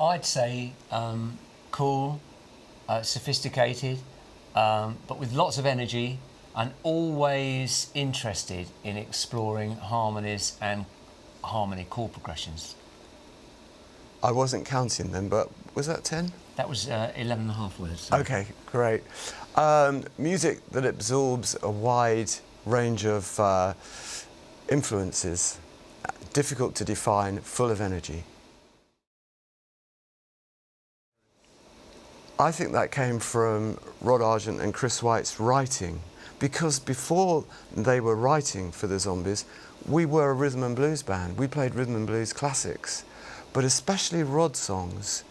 I'd say cool, sophisticated, but with lots of energy and always interested in exploring harmonies and harmony chord progressions. I wasn't counting them, but was that 10? That was 11 and a half words. So. Okay, great. Music that absorbs a wide range of influences, difficult to define, full of energy. I think that came from Rod Argent and Chris White's writing, because before they were writing for the Zombies, we were a rhythm and blues band. We played rhythm and blues classics, but especially Rod's songs,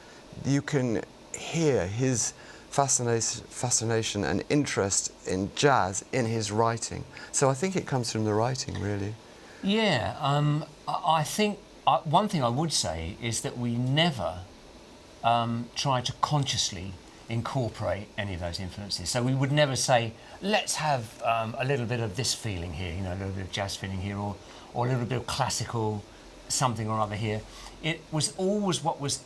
you can hear his fascination and interest in jazz in his writing. So I think it comes from the writing, really. Yeah, I think one thing I would say is that we never try to consciously incorporate any of those influences. So we would never say, let's have a little bit of this feeling here, you know, a little bit of jazz feeling here, or a little bit of classical something or other here. It was always what was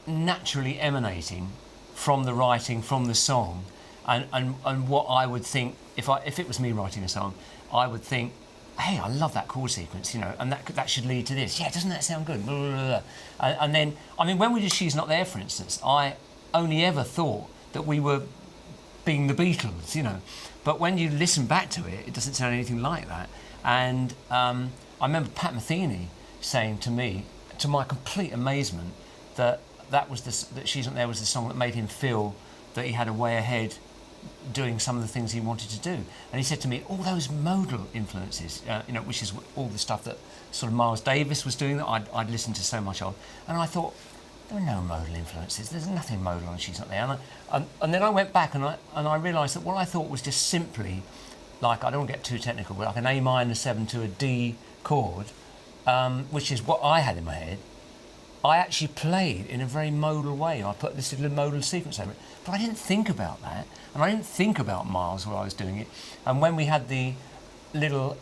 naturally emanating from the writing, from the song, and what I would think, if it was me writing a song, I would think, hey, I love that chord sequence, you know, and that should lead to this. Yeah, doesn't that sound good? Blah, blah, blah. And then, I mean, when we did She's Not There, for instance, I only ever thought that we were being the Beatles, you know. But when you listen back to it, it doesn't sound anything like that. And I remember Pat Metheny saying to me, to my complete amazement, that She's Not There was the song that made him feel that he had a way ahead doing some of the things he wanted to do. And he said to me, all those modal influences, you know, which is all the stuff that sort of Miles Davis was doing that I'd listened to so much of. And I thought, there are no modal influences. There's nothing modal on She's Not There. And then I went back and I realised that what I thought was just simply, like, I don't want to get too technical, but like an A minor 7 to a D chord, which is what I had in my head, I actually played in a very modal way. I put this little modal sequence over it. But I didn't think about that. And I didn't think about Miles while I was doing it. And when we had the little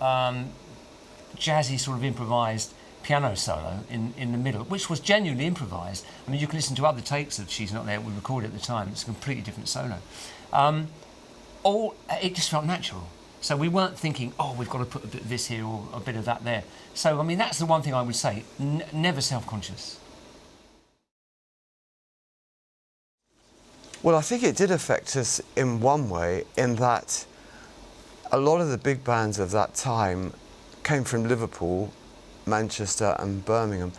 jazzy sort of improvised piano solo in the middle, which was genuinely improvised. I mean, you can listen to other takes of She's Not There we recorded at the time. It's a completely different solo. It just felt natural. So we weren't thinking, oh, we've got to put a bit of this here or a bit of that there. So, I mean, that's the one thing I would say, never self-conscious. Well, I think it did affect us in one way, in that a lot of the big bands of that time came from Liverpool, Manchester and Birmingham.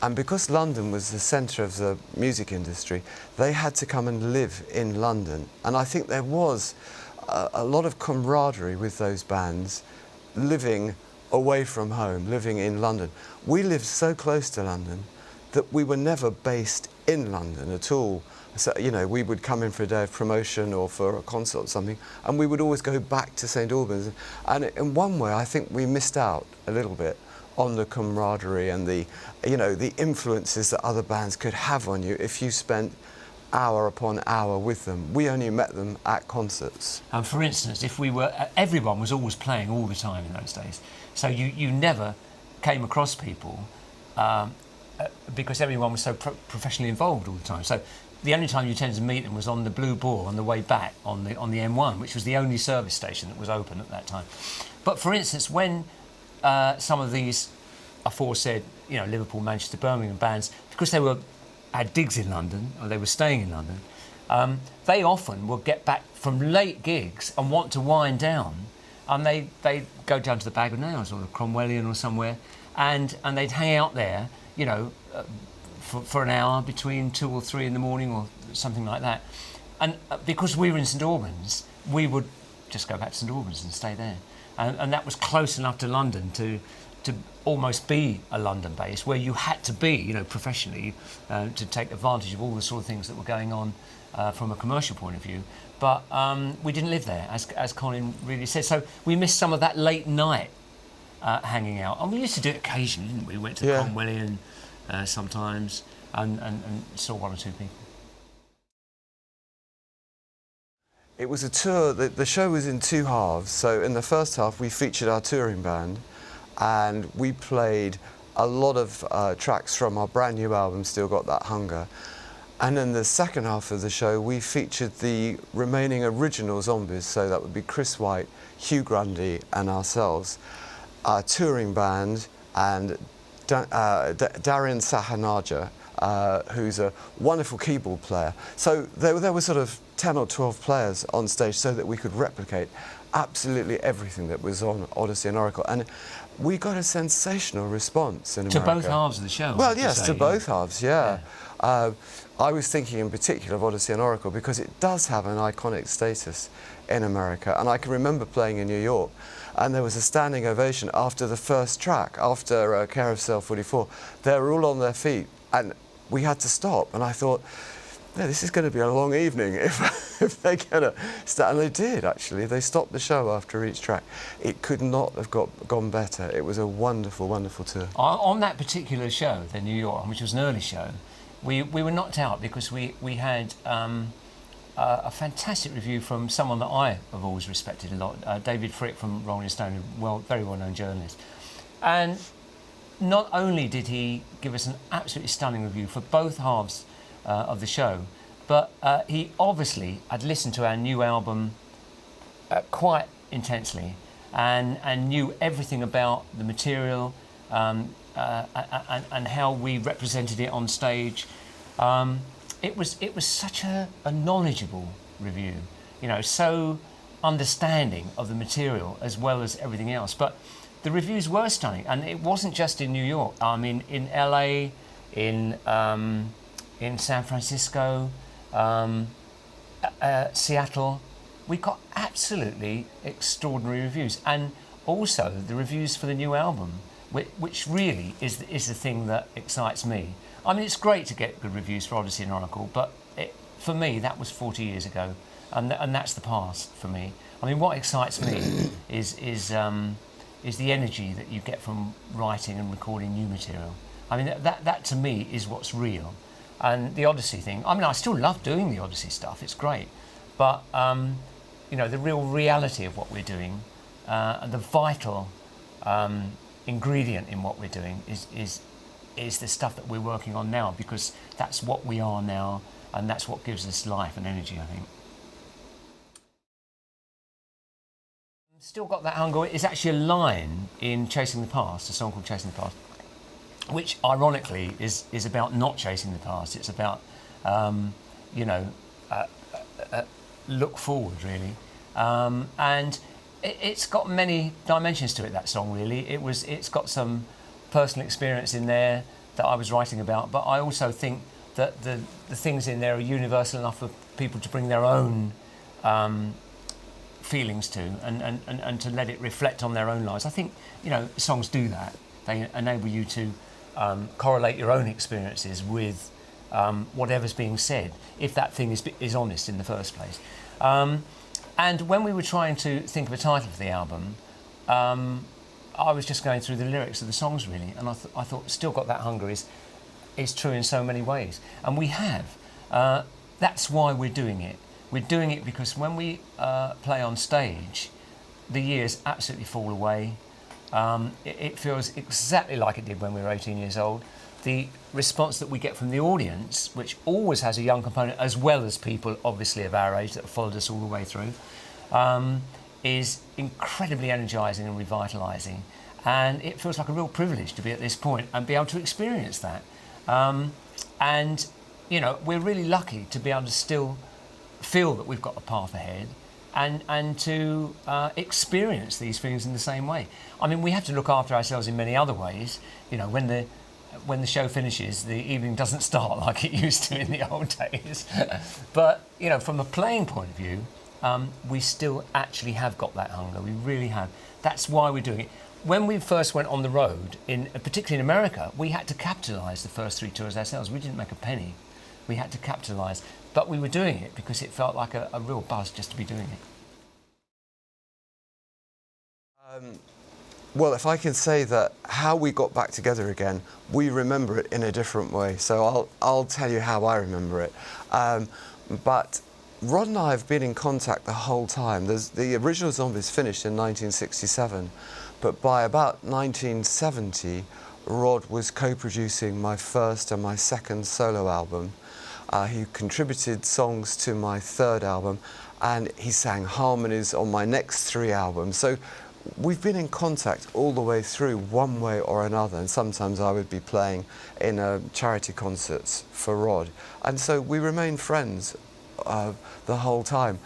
And because London was the centre of the music industry, they had to come and live in London. And I think there was a lot of camaraderie with those bands living away from home, living in London. We lived so close to London that we were never based in London at all. So, you know, we would come in for a day of promotion or for a concert or something, and we would always go back to St Albans. And in one way, I think we missed out a little bit on the camaraderie and the, you know, the influences that other bands could have on you if you spent hour upon hour with them. We only met them at concerts. And for instance, if we were, everyone was always playing all the time in those days. So you never came across people because everyone was so professionally involved all the time. So the only time you tended to meet them was on the Blue Boar on the way back on the M1, which was the only service station that was open at that time. But for instance, when some of these aforesaid, you know, Liverpool, Manchester, Birmingham bands, because they had digs in London, or they were staying in London, they often would get back from late gigs and want to wind down, and they'd go down to the Bag of Nails or the Cromwellian or somewhere, and they'd hang out there, you know, for an hour between 2 or 3 in the morning or something like that. And because we were in St Albans, we would just go back to St Albans and stay there. And that was close enough to London to almost be a London base, where you had to be, you know, professionally to take advantage of all the sort of things that were going on from a commercial point of view. But we didn't live there, as Colin really said. So we missed some of that late night hanging out. And we used to do it occasionally, didn't we? We went to the Cromwellian sometimes and saw 1 or 2 people. It was a tour. The show was in 2 halves. So in the first half, we featured our touring band, and we played a lot of tracks from our brand new album, Still Got That Hunger. And in the second half of the show, we featured the remaining original Zombies, so that would be Chris White, Hugh Grundy and ourselves, our touring band, and Darian Sahanaja, who's a wonderful keyboard player. So there were sort of 10 or 12 players on stage so that we could replicate absolutely everything that was on Odyssey and Oracle. And we got a sensational response in America. To both halves of the show? Well, yes, to both halves, yeah. I was thinking in particular of Odyssey and Oracle because it does have an iconic status in America. And I can remember playing in New York, and there was a standing ovation after the first track, after Care of Cell 44. They were all on their feet, and we had to stop. And I thought, yeah, this is going to be a long evening if they're going to start. And they did, actually. They stopped the show after each track. It could not have gone better. It was a wonderful, wonderful tour. On that particular show, the New York, which was an early show, we were knocked out because we had a fantastic review from someone that I have always respected a lot, David Frick from Rolling Stone, very well-known journalist. And not only did he give us an absolutely stunning review for both halves of the show, but he obviously had listened to our new album quite intensely and knew everything about the material and how we represented it on stage. It was such a knowledgeable review, you know, so understanding of the material as well as everything else. But the reviews were stunning, and it wasn't just in New York. I mean, in LA, in San Francisco, Seattle, we got absolutely extraordinary reviews, and also the reviews for the new album, which really is the thing that excites me. I mean, it's great to get good reviews for Odyssey and Oracle, but for me, that was 40 years ago, and that's the past for me. I mean, what excites me is the energy that you get from writing and recording new material. I mean, that to me is what's real. And the Odyssey thing, I mean, I still love doing the Odyssey stuff, it's great. But, you know, the real reality of what we're doing, and the vital ingredient in what we're doing is the stuff that we're working on now, because that's what we are now, and that's what gives us life and energy, I think. Still Got That Hunger is actually a line in Chasing the Past, a song called Chasing the Past, which ironically is about not chasing the past. It's about, you know, look forward, really. And it's got many dimensions to it, that song, really. It's got some personal experience in there that I was writing about, but I also think that the things in there are universal enough for people to bring their own feelings to and to let it reflect on their own lives. I think, you know, songs do that. They enable you to correlate your own experiences with whatever's being said, if that thing is honest in the first place. And when we were trying to think of a title for the album, I was just going through the lyrics of the songs, really, and I thought Still Got That Hunger is true in so many ways. And we have. That's why we're doing it. We're doing it because when we play on stage, the years absolutely fall away. It feels exactly like it did when we were 18 years old. The response that we get from the audience, which always has a young component, as well as people obviously of our age that have followed us all the way through, is incredibly energising and revitalising. And it feels like a real privilege to be at this point and be able to experience that. And, you know, we're really lucky to be able to still feel that we've got a path ahead and to experience these feelings in the same way. I mean, we have to look after ourselves in many other ways. You know, when the show finishes, the evening doesn't start like it used to in the old days. But, you know, from a playing point of view, we still actually have got that hunger. We really have. That's why we're doing it. When we first went on the road, particularly in America, we had to capitalise the first 3 tours ourselves. We didn't make a penny. We had to capitalise. But we were doing it because it felt like a real buzz just to be doing it. Well, if I can say that how we got back together again, we remember it in a different way. So I'll tell you how I remember it. But Rod and I have been in contact the whole time. The original Zombies finished in 1967, but by about 1970, Rod was co-producing my first and my second solo album. He contributed songs to my third album, and he sang harmonies on my next 3 albums. So we've been in contact all the way through, one way or another, and sometimes I would be playing in charity concerts for Rod. And so we remained friends the whole time.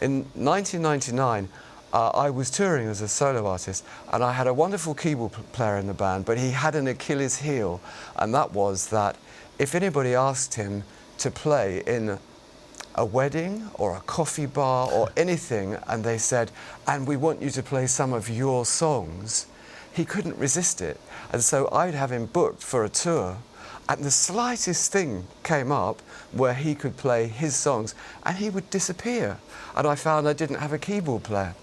In 1999, I was touring as a solo artist, and I had a wonderful keyboard player in the band, but he had an Achilles heel, and that was that if anybody asked him to play in a wedding or a coffee bar or anything, and they said, and we want you to play some of your songs, he couldn't resist it. And so I'd have him booked for a tour, and the slightest thing came up where he could play his songs, and he would disappear. And I found I didn't have a keyboard player.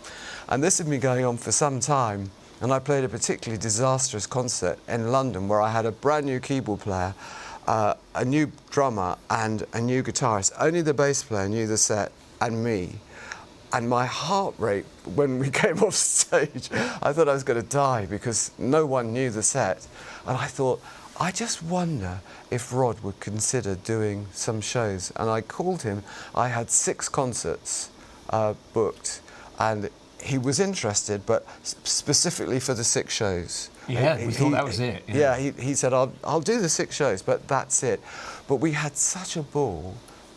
And this had been going on for some time, and I played a particularly disastrous concert in London where I had a brand new keyboard player, a new drummer and a new guitarist. Only the bass player knew the set, and me. And my heart rate when we came off stage, I thought I was going to die because no one knew the set. And I thought, I just wonder if Rod would consider doing some shows. And I called him. I had 6 concerts booked, and he was interested, but specifically for the 6 shows. Yeah, we thought that was it. Yeah, he said, I'll do the 6 shows, but that's it. But we had such a ball,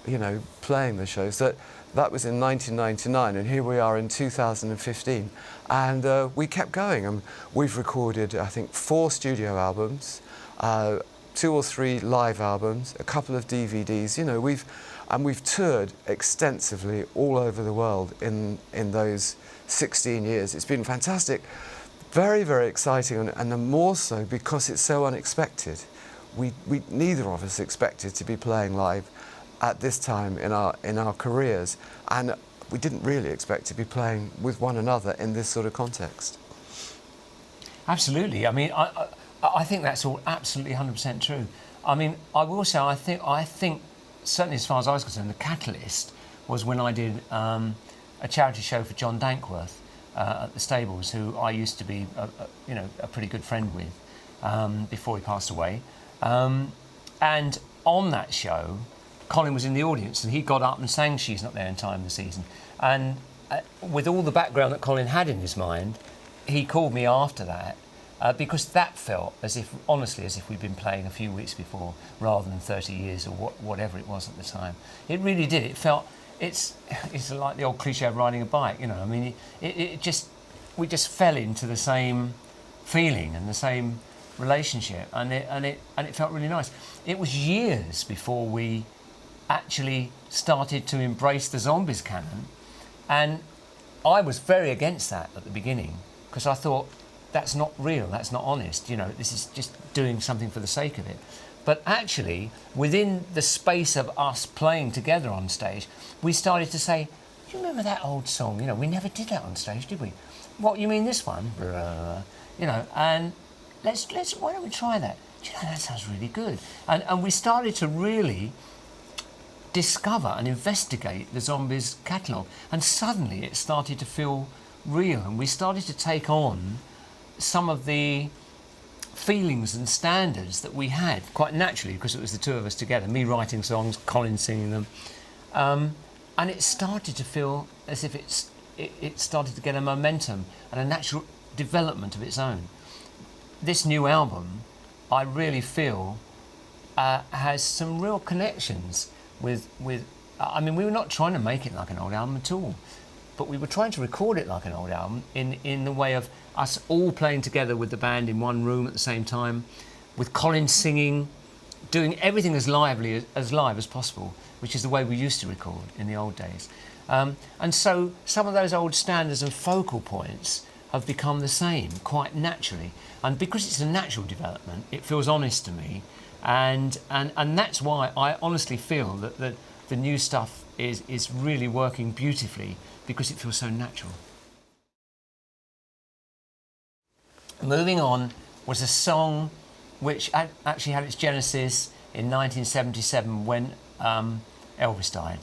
you know, playing the shows, that was in 1999, and here we are in 2015. And we kept going, and we've recorded, I think, 4 studio albums, 2 or 3 live albums, a couple of DVDs. You know, we've toured extensively all over the world in those 16 years. It's been fantastic. Very, very exciting, and the more so because it's so unexpected. We neither of us expected to be playing live at this time in our careers, and we didn't really expect to be playing with one another in this sort of context. Absolutely. I mean, I think that's all absolutely 100% true. I mean, I will say I think certainly as far as I was concerned, the catalyst was when I did a charity show for John Dankworth at the Stables, who I used to be a pretty good friend with before he passed away. And on that show, Colin was in the audience, and he got up and sang She's Not There in Time this season. And with all the background that Colin had in his mind, he called me after that because that felt as if, honestly, as if we'd been playing a few weeks before rather than 30 years or whatever it was at the time. It really did. It felt, it's like the old cliche of riding a bike, you know. I mean, we just fell into the same feeling and the same relationship, and it felt really nice. It was years before we actually started to embrace the Zombies canon, and I was very against that at the beginning because I thought that's not real, that's not honest, you know, this is just doing something for the sake of it. But actually, within the space of us playing together on stage, we started to say, do you remember that old song? You know, we never did that on stage, did we? What, you mean this one? You know, and let's why don't we try that? Do you know, that sounds really good. And we started to really discover and investigate the Zombies catalogue, and suddenly it started to feel real, and we started to take on some of the feelings and standards that we had quite naturally because it was the 2 of us together, me writing songs, Colin singing them, and it started to feel as if it started to get a momentum and a natural development of its own. This new album, I really feel, has some real connections with. I mean, we were not trying to make it like an old album at all, but we were trying to record it like an old album in the way of us all playing together with the band in one room at the same time, with Colin singing, doing everything as live as possible, which is the way we used to record in the old days. And so some of those old standards and focal points have become the same quite naturally. And because it's a natural development, it feels honest to me. And that's why I honestly feel that the new stuff is really working beautifully, because it feels so natural. Moving On was a song which actually had its genesis in 1977 when Elvis died.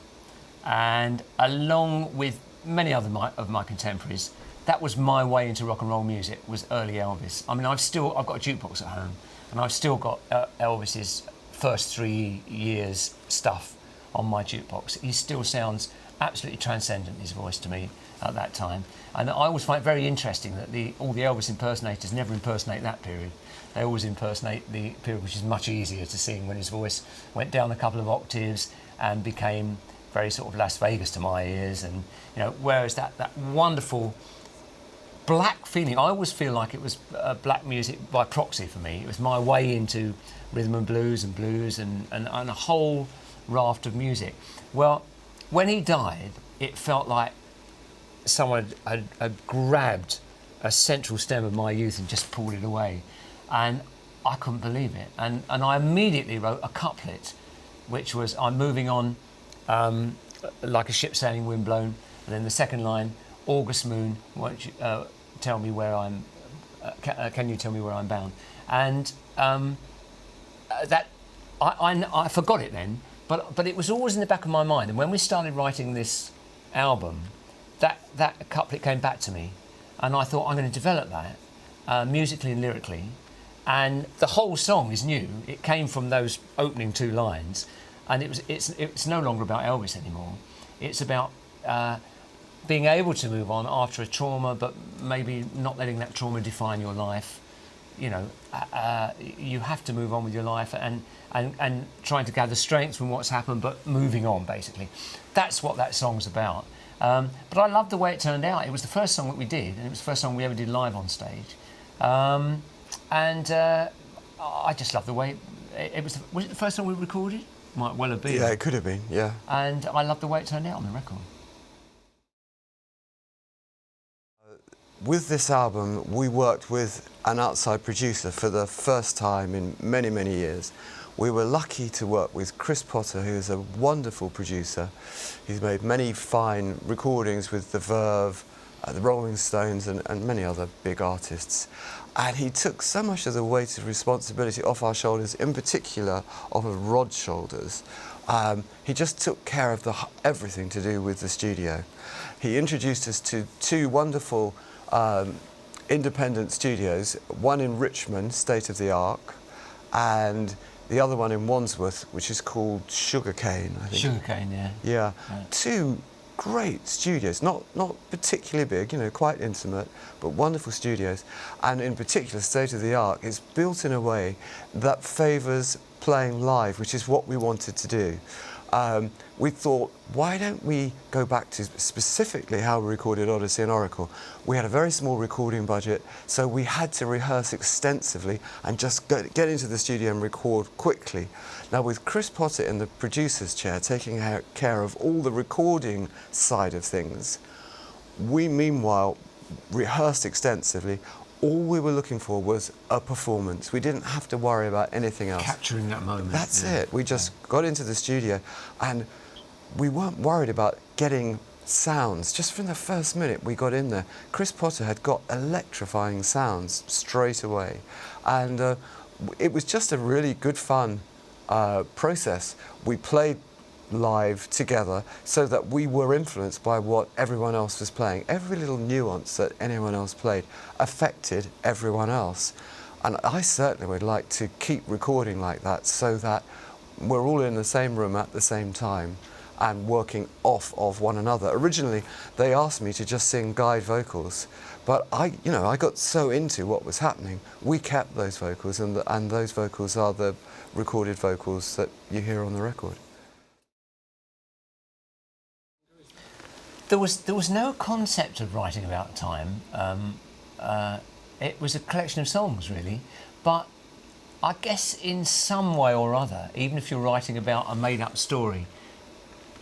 And along with many other of my contemporaries, that was my way into rock and roll music, was early Elvis. I mean, I've got a jukebox at home, and I've still got Elvis's first 3 years stuff on my jukebox. He still sounds absolutely transcendent, his voice, to me at that time. And I always find it very interesting that all the Elvis impersonators never impersonate that period. They always impersonate the period which is much easier to sing, when his voice went down a couple of octaves and became very sort of Las Vegas to my ears. And whereas that wonderful black feeling, I always feel like it was black music by proxy for me. It was my way into rhythm and blues and a whole raft of music. Well, when he died, it felt like someone had grabbed a central stem of my youth and just pulled it away. And I couldn't believe it. And I immediately wrote a couplet, which was, I'm moving on like a ship sailing windblown. And then the second line, August moon, won't you tell me where I'm, can you tell me where I'm bound? And that, I forgot it then, but it was always in the back of my mind. And when we started writing this album, that couplet came back to me. And I thought, I'm going to develop that musically and lyrically. And the whole song is new. It came from those opening 2 lines, and it's no longer about Elvis anymore. It's about being able to move on after a trauma, but maybe not letting that trauma define your life. You have to move on with your life and trying to gather strength from what's happened, but moving on, basically. That's what that song's about. But I loved the way it turned out. It was the first song that we did, and it was the first song we ever did live on stage. And I just love the way was it the first song we recorded? Might well have been. Yeah, it could have been, yeah. And I love the way it turned out on the record. With this album, we worked with an outside producer for the first time in many, many years. We were lucky to work with Chris Potter, who is a wonderful producer. He's made many fine recordings with The Verve, the Rolling Stones and many other big artists. And he took so much of the weight of responsibility off our shoulders, in particular off of Rod's shoulders. He just took care of everything to do with the studio. He introduced us to 2 wonderful independent studios, one in Richmond, State of the Art, and the other one in Wandsworth, which is called Sugarcane, I think. Sugarcane, yeah. Yeah. 2 great studios, not particularly big, quite intimate, but wonderful studios. And in particular, State of the Art is built in a way that favours playing live, which is what we wanted to do. We thought, why don't we go back to specifically how we recorded Odyssey and Oracle? We had a very small recording budget, so we had to rehearse extensively and just get into the studio and record quickly. Now, with Chris Potter in the producer's chair, taking care of all the recording side of things, we meanwhile rehearsed extensively. All we were looking for was a performance. We didn't have to worry about anything else. Capturing that moment. That's it. We just got into the studio and we weren't worried about getting sounds. Just from the first minute we got in there, Chris Potter had got electrifying sounds straight away. And it was just a really good fun process. We played live together so that we were influenced by what everyone else was playing. Every little nuance that anyone else played affected everyone else. And I certainly would like to keep recording like that so that we're all in the same room at the same time and working off of one another. Originally, they asked me to just sing guide vocals, but I got so into what was happening, we kept those vocals, and those vocals are the recorded vocals that you hear on the record. There was no concept of writing about time. It was a collection of songs, really. But I guess in some way or other, even if you're writing about a made-up story,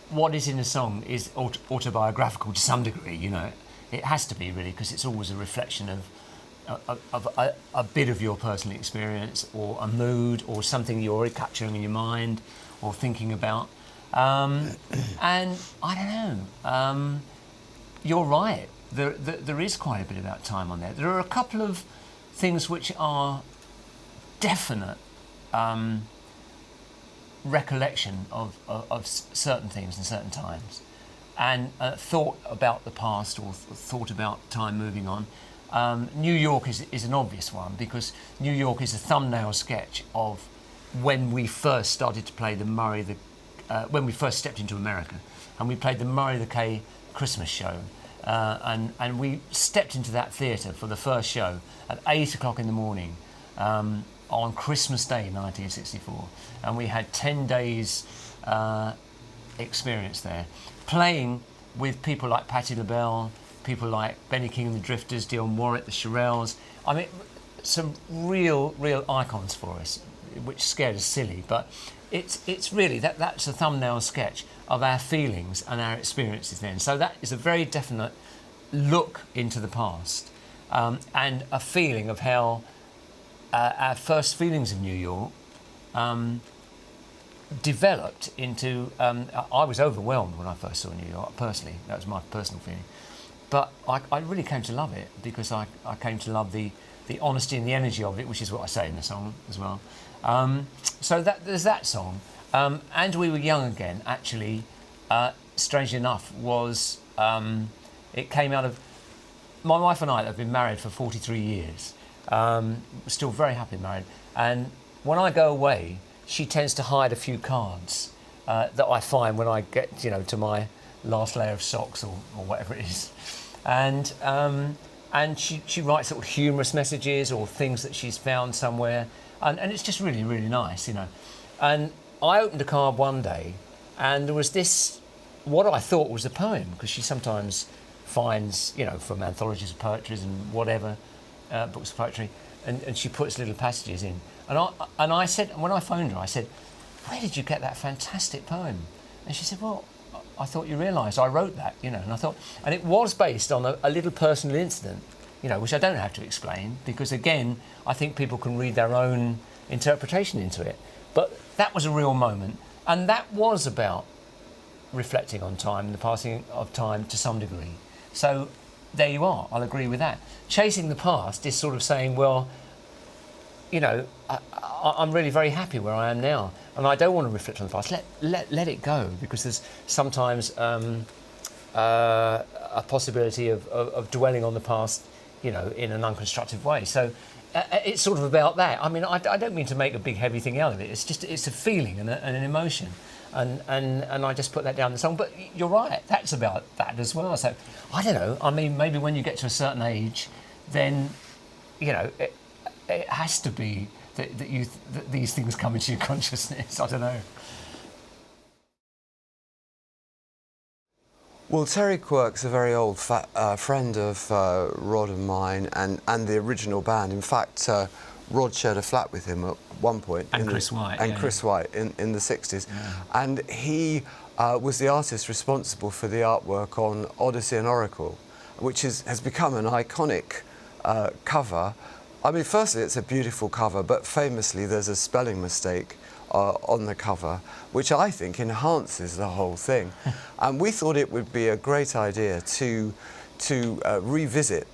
what is in a song is autobiographical to some degree. It has to be, really, because it's always a reflection of a bit of your personal experience, or a mood, or something you're capturing in your mind or thinking about. And I don't know, you're right, there is quite a bit about time on there. There are a couple of things which are definite recollection of certain things and certain times, and thought about the past or thought about time moving on. New York is an obvious one because New York is a thumbnail sketch of when we first started to play when we first stepped into America, and we played the Murray the K Christmas show, and we stepped into that theatre for the first show at 8 o'clock in the morning on Christmas Day 1964, and we had 10 days experience there, playing with people like Patti LaBelle, people like Benny King and the Drifters, Dionne Warwick, the Shirelles. I mean, some real icons for us, which scared us silly, but it's really that's a thumbnail sketch of our feelings and our experiences then. So that is a very definite look into the past, and a feeling of how our first feelings of New York developed into. I was overwhelmed when I first saw New York, personally. That was my personal feeling. But I really came to love it because I came to love the honesty and the energy of it, which is what I say in the song as well. So there's that song. And We Were Young Again, actually, strangely enough, was it came out of my wife and I have been married for 43 years. Still very happily married. And when I go away, she tends to hide a few cards that I find when I get, to my last layer of socks or whatever it is. And she writes little humorous messages or things that she's found somewhere. And it's just really, really nice, And I opened a card one day and there was this, what I thought was a poem, because she sometimes finds, from anthologies of poetry and whatever, books of poetry, and she puts little passages in. And I said, when I phoned her, I said, "Where did you get that fantastic poem?" And she said, "Well, I thought you realised I wrote that, And I thought, and it was based on a little personal incident, which I don't have to explain, because again, I think people can read their own interpretation into it. But that was a real moment, and that was about reflecting on time and the passing of time to some degree. So there you are, I'll agree with that. Chasing the past is sort of saying, well, I'm really very happy where I am now, and I don't want to reflect on the past. Let it go, because there's sometimes a possibility of dwelling on the past, in an unconstructive way. So it's sort of about that. I mean, I don't mean to make a big heavy thing out of it. It's a feeling and an emotion, and I just put that down in the song. But you're right, that's about that as well. So I don't know. I mean, maybe when you get to a certain age, then it has to be that these things come into your consciousness. I don't know. Well, Terry Quirk's a very old friend of Rod and mine, and the original band. In fact, Rod shared a flat with him at one point. And Chris White. Chris White in the 60s. Yeah. And he was the artist responsible for the artwork on Odyssey and Oracle, which has become an iconic cover. I mean, firstly, it's a beautiful cover, but famously there's a spelling mistake on the cover, which I think enhances the whole thing. And we thought it would be a great idea to revisit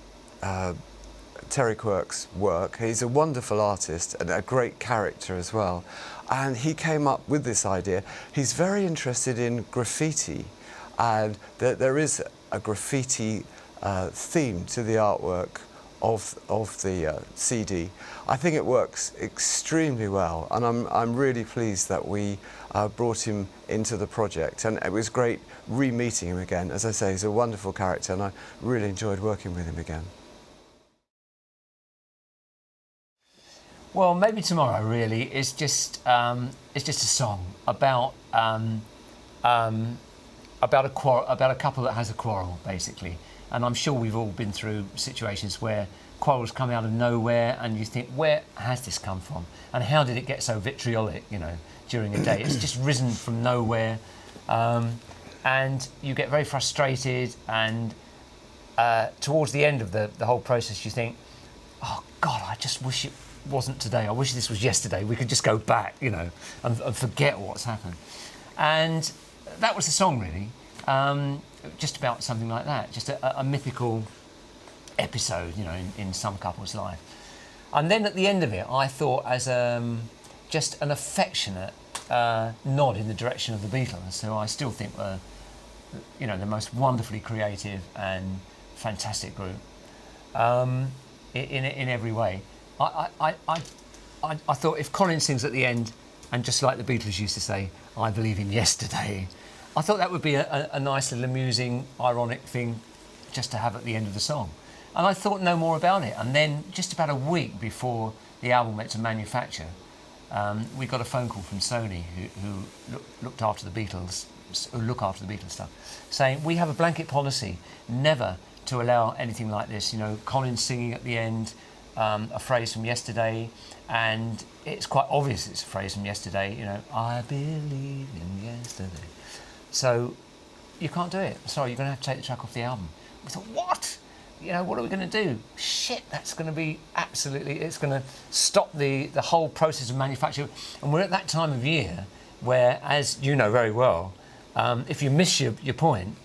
Terry Quirk's work. He's a wonderful artist and a great character as well. And he came up with this idea. He's very interested in graffiti, and there is a graffiti theme to the artwork of the CD. I think it works extremely well, and I'm really pleased that we brought him into the project, and it was great re-meeting him again. As I say, he's a wonderful character, and I really enjoyed working with him again. Well, maybe tomorrow really is just a song about a couple that has a quarrel, basically. And I'm sure we've all been through situations where quarrels come out of nowhere and you think, where has this come from? And how did it get so vitriolic, during a day? It's just risen from nowhere. And you get very frustrated, and towards the end of the whole process you think, oh God, I just wish it wasn't today. I wish this was yesterday. We could just go back, and forget what's happened. And that was the song, really. Just about something like that, just a mythical episode, in some couple's life. And then at the end of it, I thought as just an affectionate nod in the direction of the Beatles, who I still think were, the most wonderfully creative and fantastic group. in every way. I thought if Colin sings at the end, and just like the Beatles used to say, "I believe in yesterday," I thought that would be a nice little amusing, ironic thing just to have at the end of the song. And I thought no more about it. And then just about a week before the album went to manufacture, we got a phone call from Sony, who looked after the Beatles, who look after the Beatles stuff, saying, "We have a blanket policy never to allow anything like this. You know, Colin singing at the end, a phrase from yesterday, and it's quite obvious it's a phrase from yesterday, you know, I believe in yesterday. So you can't do it. Sorry, you're going to have to take the track off the album." We thought, what? You know, what are we going to do? Shit, that's going to be absolutely, it's going to stop the whole process of manufacture. And we're at that time of year where, as you know very well, if you miss your point,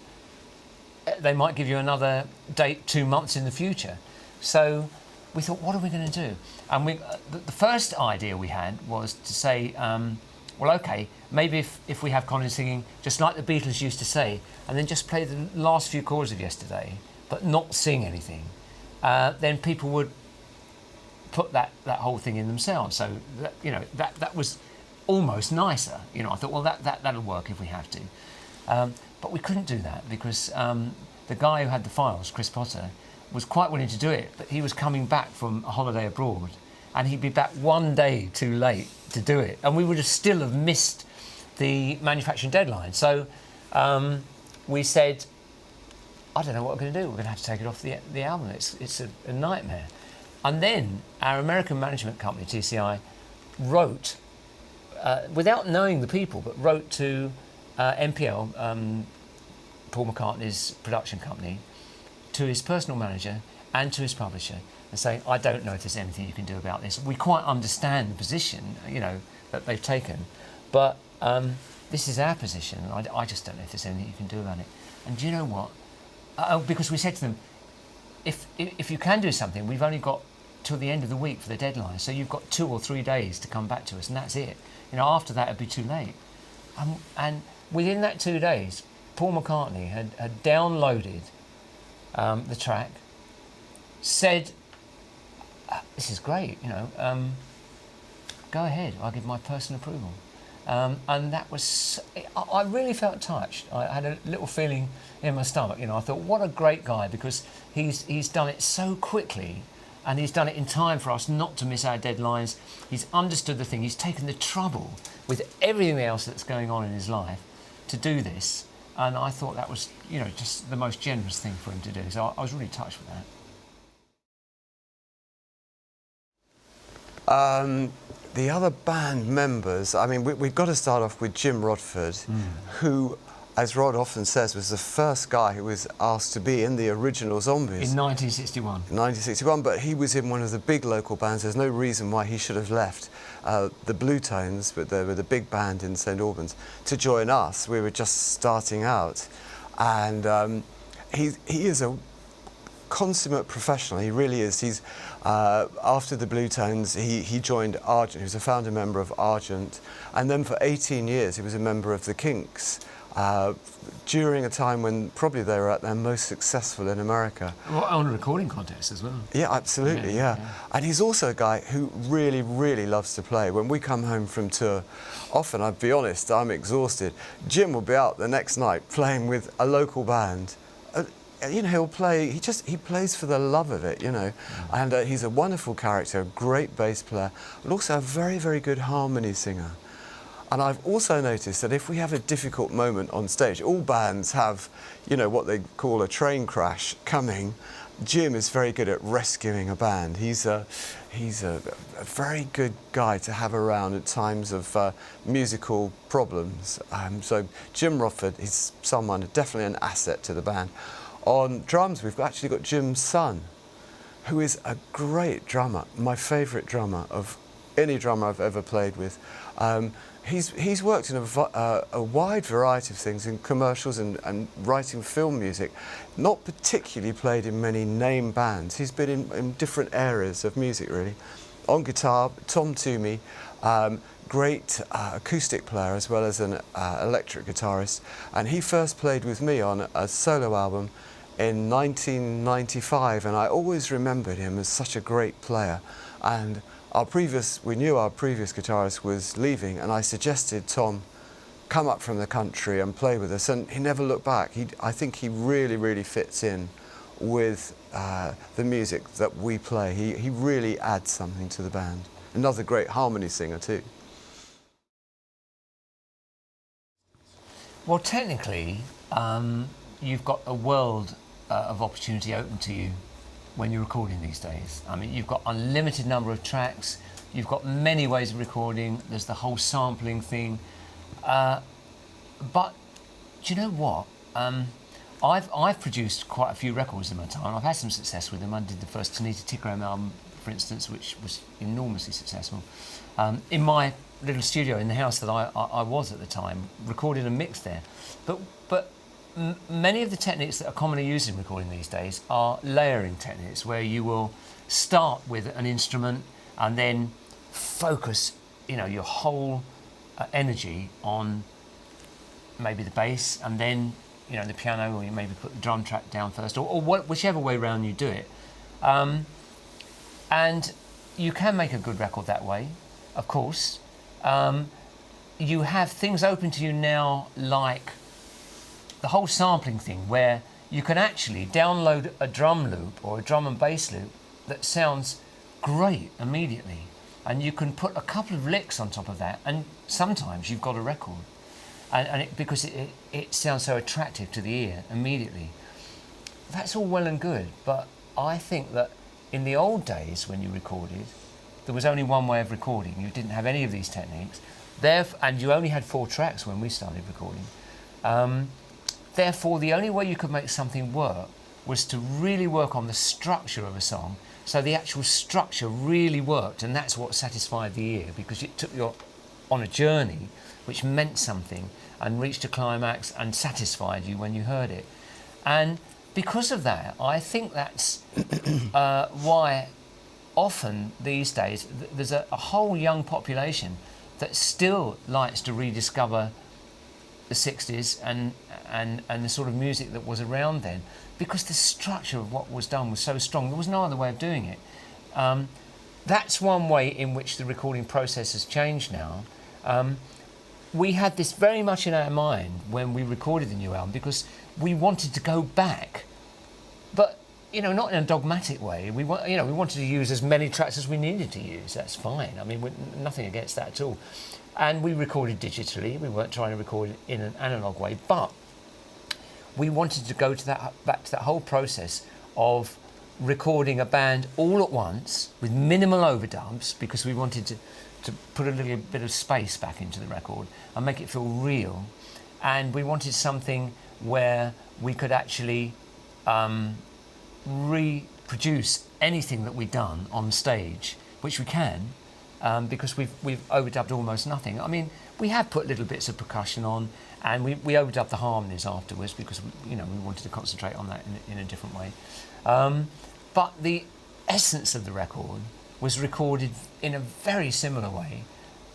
they might give you another date 2 months in the future. So we thought, what are we going to do? And the first idea we had was to say, well, okay, maybe if we have Colin singing, just like the Beatles used to say, and then just play the last few chords of yesterday, but not sing anything, then people would put that whole thing in themselves. So, that was almost nicer. You know, I thought, well, that'll work if we have to. But we couldn't do that because the guy who had the files, Chris Potter, was quite willing to do it, but he was coming back from a holiday abroad, and he'd be back 1 day too late to do it, and we would have still have missed the manufacturing deadline. So we said, I don't know what we're going to do. We're going to have to take it off the album. It's a nightmare. And then our American management company, TCI, wrote, without knowing the people, but wrote to MPL, Paul McCartney's production company, to his personal manager and to his publisher, and saying, I don't know if there's anything you can do about this. We quite understand the position, you know, that they've taken, but this is our position. I just don't know if there's anything you can do about it. And do you know what? Because we said to them, if you can do something, we've only got till the end of the week for the deadline, so you've got 2 or 3 days to come back to us, and that's it. You know, after that, it'd be too late. And within that 2 days, Paul McCartney had downloaded the track, said, this is great, you know, go ahead, I'll give my personal approval. And that was, I really felt touched. I had a little feeling in my stomach, you know. I thought, what a great guy, because he's done it so quickly, and he's done it in time for us not to miss our deadlines. He's understood the thing. He's taken the trouble with everything else that's going on in his life to do this. And I thought that was, you know, just the most generous thing for him to do. So I was really touched with that. The other band members, I mean, we've got to start off with Jim Rodford, who, as Rod often says, was the first guy who was asked to be in the original Zombies. In 1961. In 1961, but he was in one of the big local bands. There's no reason why he should have left the Blue Tones, but they were the big band in St Albans, to join us. We were just starting out. And he is a consummate professional, he really is. He's after the Blue Tones, he joined Argent. He was a founder member of Argent, and then for 18 years he was a member of the Kinks, during a time when probably they were at their most successful in America. Well, on a recording contest as well. Yeah, absolutely, yeah. And he's also a guy who really, really loves to play. When we come home from tour, often, I'll be honest, I'm exhausted. Jim will be out the next night playing with a local band. You know, he'll play, he plays for the love of it, you know. And he's a wonderful character, a great bass player, but also a very, very good harmony singer. And I've also noticed that if we have a difficult moment on stage, all bands have, you know, what they call a train crash coming. Jim is very good at rescuing a band. He's a very good guy to have around at times of musical problems. So Jim Rodford is someone, definitely an asset to the band. On drums, we've actually got Jim's son, who is a great drummer, my favourite drummer of any drummer I've ever played with. He's worked in a wide variety of things, in commercials and writing film music, not particularly played in many name bands. He's been in different areas of music, really. On guitar, Tom Toomey, great acoustic player as well as an electric guitarist, and he first played with me on a solo album in 1995, and I always remembered him as such a great player. And we knew our previous guitarist was leaving, and I suggested Tom come up from the country and play with us, and he never looked back. I think he really, really fits in with the music that we play. He really adds something to the band. Another great harmony singer too. Well, technically, you've got a world of opportunity open to you when you're recording these days. I mean, you've got unlimited number of tracks, you've got many ways of recording, there's the whole sampling thing. But do you know what? I've produced quite a few records in my time. I've had some success with them. I did the first Tanita Tikaram album, for instance, which was enormously successful. In my little studio in the house that I was at the time, recorded and mixed there. But many of the techniques that are commonly used in recording these days are layering techniques, where you will start with an instrument and then focus, your whole energy on maybe the bass, and then the piano, or you maybe put the drum track down first, or whichever way around you do it. And you can make a good record that way, of course. You have things open to you now, like the whole sampling thing, where you can actually download a drum loop or a drum and bass loop that sounds great immediately, and you can put a couple of licks on top of that, and sometimes you've got a record, because it sounds so attractive to the ear immediately. That's all well and good, but I think that in the old days when you recorded, there was only one way of recording. You didn't have any of these techniques, and you only had 4 tracks when we started recording. Therefore, the only way you could make something work was to really work on the structure of a song, so the actual structure really worked, and that's what satisfied the ear, because it took you on a journey which meant something and reached a climax and satisfied you when you heard it. And because of that, I think that's why often these days there's a whole young population that still likes to rediscover the 60s and the sort of music that was around then, because the structure of what was done was so strong. There was no other way of doing it. That's one way in which the recording process has changed now. We had this very much in our mind when we recorded the new album, because we wanted to go back, but not in a dogmatic way. We wanted to use as many tracks as we needed to use. That's fine. I mean, nothing against that at all. And we recorded digitally. We weren't trying to record in an analog way, but we wanted to go to back to that whole process of recording a band all at once with minimal overdubs, because we wanted to put a little bit of space back into the record and make it feel real. And we wanted something where we could actually reproduce anything that we'd done on stage, which we can, because we've overdubbed almost nothing. I mean, we have put little bits of percussion on, and we overdubbed the harmonies afterwards, because we wanted to concentrate on that in a different way. But the essence of the record was recorded in a very similar way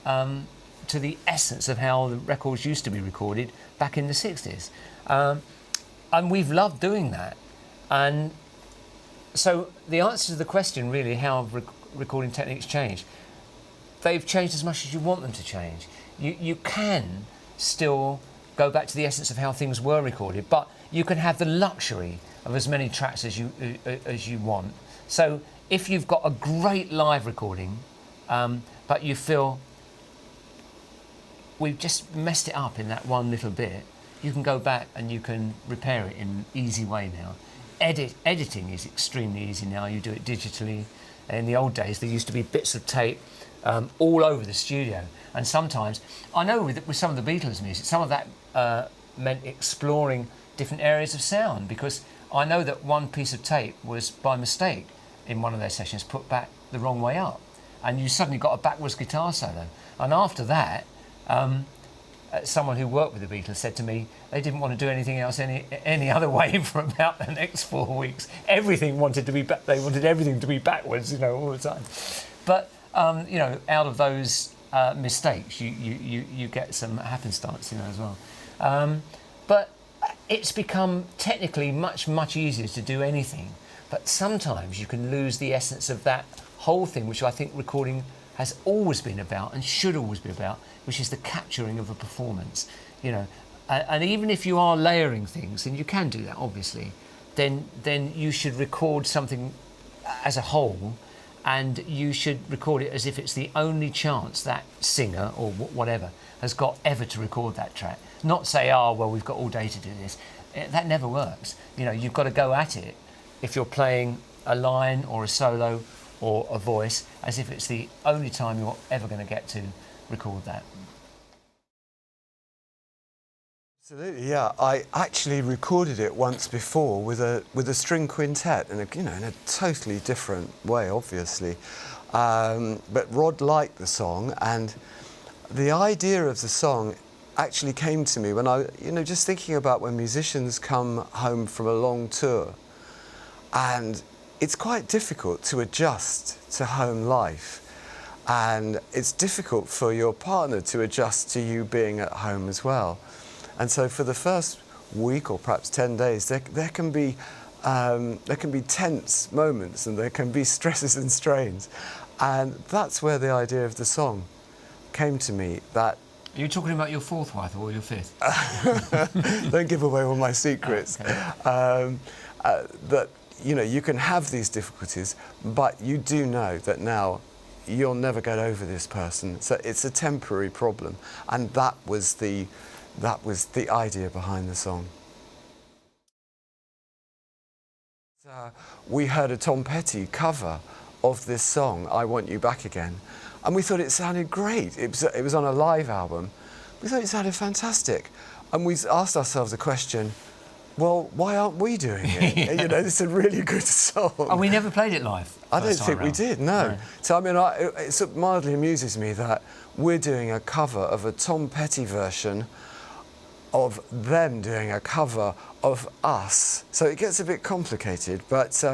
to the essence of how the records used to be recorded back in the 60s. And we've loved doing that. And so the answer to the question, really, how have recording techniques changed? They've changed as much as you want them to change. You can still go back to the essence of how things were recorded, but you can have the luxury of as many tracks as you want. So if you've got a great live recording, but you feel we've just messed it up in that one little bit, you can go back and you can repair it in an easy way now. Editing is extremely easy now. You do it digitally. In the old days, there used to be bits of tape all over the studio. And sometimes, I know with some of the Beatles music, some of that meant exploring different areas of sound, because I know that one piece of tape was, by mistake, in one of their sessions, put back the wrong way up. And you suddenly got a backwards guitar solo. And after that, someone who worked with the Beatles said to me they didn't want to do anything else any other way for about the next 4 weeks. Everything wanted to be they wanted everything to be backwards, all the time. But out of those mistakes, you get some happenstance, as well. But it's become technically much easier to do anything, but sometimes you can lose the essence of that whole thing, which I think recording has always been about and should always be about, which is the capturing of a performance. You know, and even if you are layering things, and you can do that obviously, then you should record something as a whole, and you should record it as if it's the only chance that singer or whatever has got ever to record that track. Not say, oh, well, we've got all day to do this. That never works. You know, you've got to go at it if you're playing a line or a solo or a voice as if it's the only time you're ever going to get to record that. Absolutely, yeah. I actually recorded it once before with a string quintet, in a totally different way, obviously. But Rod liked the song, and the idea of the song actually came to me when I, just thinking about when musicians come home from a long tour, and it's quite difficult to adjust to home life, and it's difficult for your partner to adjust to you being at home as well. And so for the first week or perhaps 10 days, there can be tense moments, and there can be stresses and strains. And that's where the idea of the song came to me. That Are you talking about your fourth wife or your fifth? don't give away all my secrets. Oh, okay. That you can have these difficulties, but you do know that now you'll never get over this person. So it's a temporary problem, and that was the idea behind the song. We heard a Tom Petty cover of this song, I Want You Back Again, and we thought it sounded great. It was on a live album. We thought it sounded fantastic, and we asked ourselves the question, well, why aren't we doing it? It's a really good song. Oh, we never played it live. I don't think we did, no. So, it mildly amuses me that we're doing a cover of a Tom Petty version of them doing a cover of us. So it gets a bit complicated, but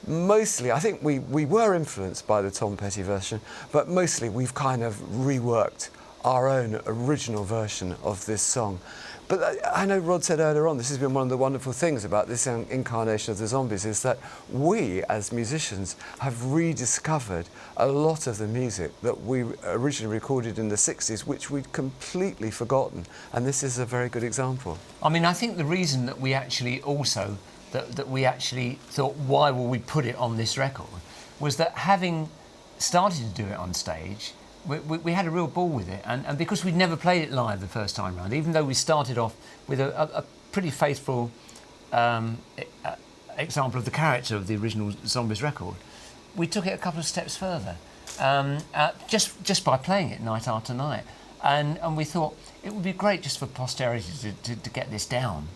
mostly I think we were influenced by the Tom Petty version, but mostly we've kind of reworked our own original version of this song. But I know Rod said earlier on, this has been one of the wonderful things about this incarnation of the Zombies, is that we, as musicians, have rediscovered a lot of the music that we originally recorded in the 60s, which we'd completely forgotten. And this is a very good example. I mean, I think the reason that we actually also, that we actually thought, why will we put it on this record, was that having started to do it on stage, we had a real ball with it, and because we'd never played it live the first time round, even though we started off with a pretty faithful example of the character of the original Zombies record, we took it a couple of steps further, just by playing it night after night, and we thought it would be great just for posterity to get this down,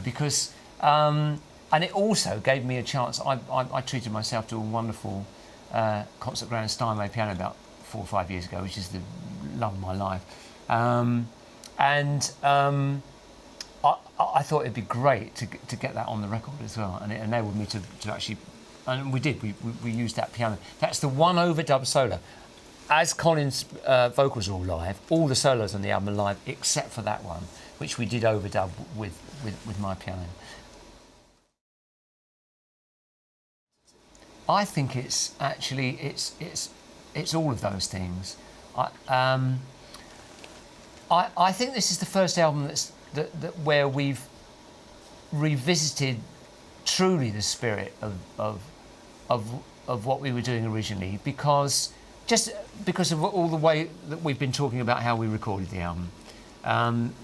because and it also gave me a chance. I treated myself to a wonderful concert grand Steinway piano about 4 or 5 years ago, which is the love of my life, I thought it'd be great to get that on the record as well, and it enabled me to actually, and we did, we used that piano. That's the one overdub solo. As Colin's vocals are all live, all the solos on the album are live except for that one, which we did overdub with my piano. I think it's actually it's all of those things. I think this is the first album that where we've revisited truly the spirit of what we were doing originally, because of all the way that we've been talking about how we recorded the album, and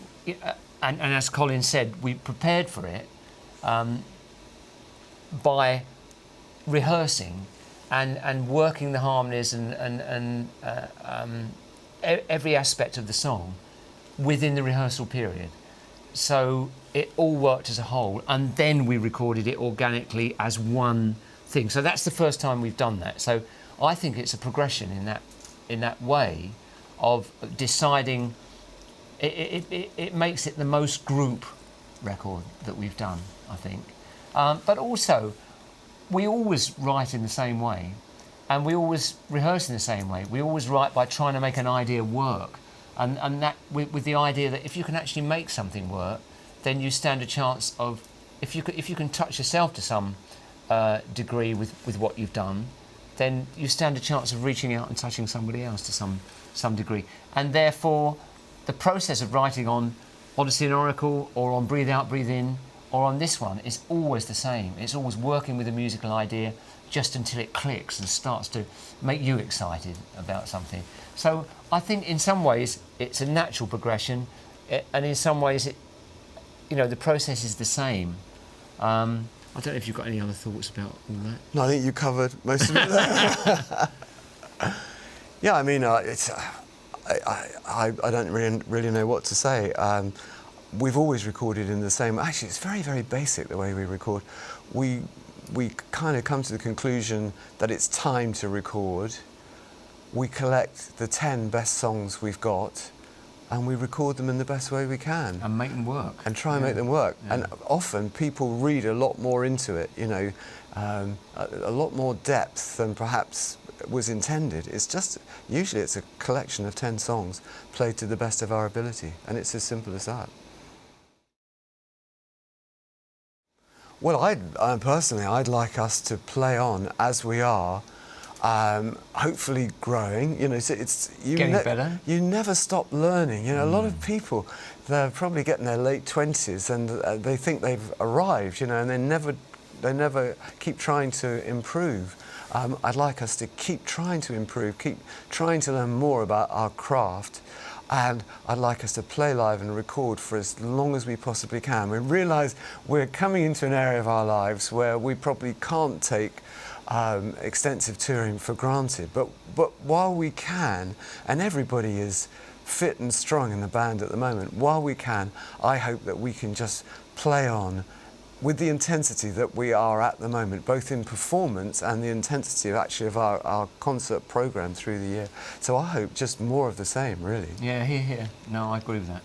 as Colin said, we prepared for it by rehearsing and working the harmonies and every aspect of the song within the rehearsal period. So it all worked as a whole, and then we recorded it organically as one thing. So that's the first time we've done that. So I think it's a progression in that way of deciding. It makes it the most group record that we've done, I think. But also, we always write in the same way, and we always rehearse in the same way. We always write by trying to make an idea work, and that with the idea that if you can actually make something work, then you stand a chance of, if you can touch yourself to some degree with what you've done, then you stand a chance of reaching out and touching somebody else to some degree. And therefore, the process of writing on Odyssey and Oracle, or on Breathe Out, Breathe In, or on this one, is always the same. It's always working with a musical idea just until it clicks and starts to make you excited about something. So I think in some ways it's a natural progression, and in some ways the process is the same. I don't know if you've got any other thoughts about all that. No, I think you covered most of it there. Yeah, I mean, I don't really know what to say. We've always recorded in the same. Actually, it's very, very basic the way we record. We kind of come to the conclusion that it's time to record. We collect the 10 best songs we've got, and we record them in the best way we can. And make them work. And try and make them work. Yeah. And often people read a lot more into it, a lot more depth than perhaps was intended. Usually it's a collection of 10 songs played to the best of our ability, and it's as simple as that. Well, personally, I'd like us to play on as we are, hopefully growing. Getting better. You never stop learning. A lot of people, they're probably getting their late 20s and they think they've arrived. And they never keep trying to improve. I'd like us to keep trying to improve, keep trying to learn more about our craft. And I'd like us to play live and record for as long as we possibly can. We realise we're coming into an area of our lives where we probably can't take extensive touring for granted. But while we can, and everybody is fit and strong in the band at the moment, while we can, I hope that we can just play on with the intensity that we are at the moment, both in performance and the intensity of our concert programme through the year. So I hope just more of the same, really. Yeah, here. No, I agree with that.